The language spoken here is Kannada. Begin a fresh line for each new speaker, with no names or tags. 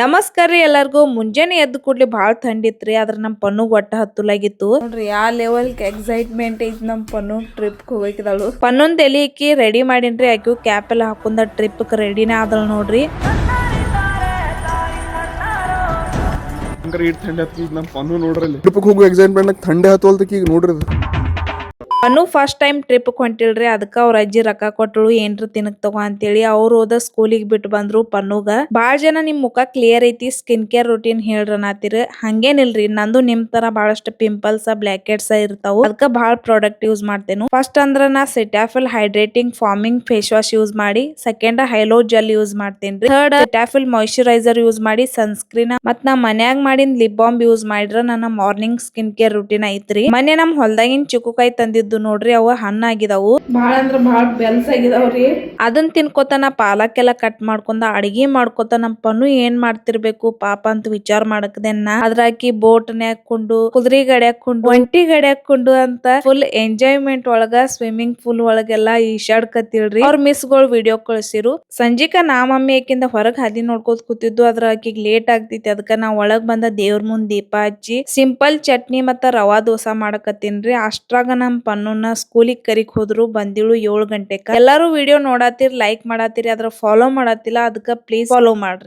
ನಮಸ್ಕಾರ ರೀ ಎಲ್ಲರಿಗೂ. ಮುಂಜಾನೆ ಎದ್ದು ಕೂಡ್ಲಿ ಭಾಳ ಥಂಡಿ ಇತ್ರಿ. ಆದ್ರ ನಮ್ಮ ಪನ್ನುಗ್ ಒಟ್ಟ ಹತ್ತಲಾಗಿತ್ತು ನೋಡ್ರಿ. ಆ ಲೆವೆಲ್ ಎಕ್ಸೈಟ್ಮೆಂಟ್ ಐತಿ ನಮ್ಮ ಪನ್ನು ಟ್ರಿಪ್ ಹೋಗಿದಳು. ಪನ್ನೊಂದ್ ತಲಿ ಇಕ್ಕಿ ರೆಡಿ ಮಾಡಿನ್ರಿ. ಆಕಿವ್ ಕ್ಯಾಪ್ ಎಲ್ಲ ಹಾಕೊಂಡ ಟ್ರಿಪ್ ರೆಡಿನೇ ಆದಳು ನೋಡ್ರಿ.
ನಮ್ಮ ಪನ್ನು ನೋಡ್ರಿ ಟ್ರಿಪ್ ಹೋಗೋ ಎಕ್ಸೈಟ್ಮೆಂಟ್ ಥಂಡಿ ಹತ್ತೋಲ್ತಕಿ ಈಗ ನೋಡ್ರಿ.
ಪನ್ನು ಫಸ್ಟ್ ಟೈಮ್ ಟ್ರಿಪ್ ಹೊಂಟಿಲ್ರಿ. ಅದಕ್ಕ ಅವ್ರ ಅಜ್ಜಿ ರೊಕ್ಕ ಕೊಟ್ಟಳು ಏನ್ರ ತಿನ್ನಕ್ ತಗೋ ಅಂತೇಳಿ. ಅವ್ರು ಹೋದ ಸ್ಕೂಲಿಗೆ ಬಿಟ್ಟು ಬಂದ್ರು ಪನ್ನುಗ. ಬಾಳ ಜನ ನಿಮ್ ಮುಖ ಕ್ಲಿಯರ್ ಐತಿ, ಸ್ಕಿನ್ ಕೇರ್ ರೂಟೀನ್ ಹೇಳ್ರನಾತಿರ. ಹಂಗೇನಿಲ್ರಿ, ನಂದು ನಿಮ್ ತರ ಬಹಳಷ್ಟು ಪಿಂಪಲ್ಸ್ ಬ್ಲಾಕ್ ಹೆಡ್ಸ್ ಇರ್ತಾವ. ಅದಕ್ಕ ಬಹಳ ಪ್ರಾಡಕ್ಟ್ ಯೂಸ್ ಮಾಡ್ತೇನೆ. ಫಸ್ಟ್ ಅಂದ್ರ ನಾ Cetaphil hydrating foaming face wash use ಮಾಡಿ, ಸೆಕೆಂಡ್ ಹೈಲೋ ಜೆಲ್ ಯೂಸ್ ಮಾಡ್ತೇನ್ರಿ, ಥರ್ಡ್ ಸೆಟಾಫಿಲ್ ಮಾಯಿಶ್ಚರೈಸರ್ ಯೂಸ್ ಮಾಡಿ, ಸನ್ಸ್ಕ್ರೀನ್ ಮತ್ ನಾ ಮನ್ಯಾಗ ಮಾಡಿನ ಲಿಪ್ ಬಾಮ್ ಯೂಸ್ ಮಾಡಿದ್ರ ನನ್ನ ಮಾರ್ನಿಂಗ್ ಸ್ಕಿನ್ ಕೇರ್ ರೂಟೀನ್ ಐತ್ರಿ. ಮೊನ್ನೆ ನಮ್ ಹೊಲ್ದಾಗಿನ್ ಚಿಕ್ಕುಕಾಯಿ ತಂದಿದ್ದು ನೋಡ್ರಿ, ಅವ ಹಣ್ಣಾಗಿದಾವು.
ಬಾಳ ಅಂದ್ರ ಬಾಳ ಬೆಲ್ಸಾಗಿದಾವ್ರಿ.
ಅದನ್ನ ತಿನ್ಕೋತ ನಾ ಪಾಲಕ್ಕೆಲ್ಲ ಕಟ್ ಮಾಡ್ಕೊಂಡ ಅಡಿಗೆ ಮಾಡ್ಕೋತ ನಮ್ಮ ಪನ್ನು ಏನ್ ಮಾಡ್ತಿರ್ಬೇಕು ಪಾಪ ಅಂತ ವಿಚಾರ ಮಾಡಕದೇನ. ಅದ್ರಾಕಿ ಬೋಟ್ ಹಾಕೊಂಡು, ಕುದುರೆ ಗಾಡಿ ಹಾಕೊಂಡು, ಒಂಟಿ ಗಾಡಿ ಹಾಕೊಂಡು ಅಂತ ಫುಲ್ ಎಂಜಾಯ್ಮೆಂಟ್ ಒಳಗ ಸ್ವಿಮ್ಮಿಂಗ್ ಪೂಲ್ ಒಳಗೆಲ್ಲಾ ಈಶಾಡ್ಕತಿಲ್ರಿ. ಅವ್ರ ಮಿಸ್ ಗಳು ವಿಡಿಯೋ ಕಳ್ಸಿರು. ಸಂಜಿಕ ನಾ ಮಮ್ಮಿ ಆಕಿಂದ ಹೊರಗ್ ಹಾದಿ ನೋಡ್ಕೋತ ಕೂತಿದ್ದು. ಅದ್ರ ಆಕಿಗ್ ಲೇಟ್ ಆಗ್ತಿತಿ. ಅದಕ್ಕ ನಾ ಒಳಗ್ ಬಂದ ದೇವ್ರ ಮುಂದ್ ದೀಪ ಹಚ್ಚಿ ಸಿಂಪಲ್ ಚಟ್ನಿ ಮತ್ತ ರವಾ ದೋಸಾ ಮಾಡಕತ್ತೀನ್ರಿ. ಅಷ್ಟ್ರಾಗ ನಮ್ ಪನ್ನುನ ಸ್ಕೂಲಿಗೆ ಕರಿಕ್ ಹೋದ್ರು. ಬಂದಿಳು 7 ಗಂಟೆಕ. ಎಲ್ಲಾರು ವಿಡಿಯೋ ನೋಡಾತಿರ್, ಲೈಕ್ ಮಾಡಾತಿರಿ, ಅದ್ರ ಫಾಲೋ ಮಾಡತ್ತಿಲ್ಲ. ಅದಕ್ಕ ಪ್ಲೀಸ್ ಫಾಲೋ ಮಾಡ್ರಿ.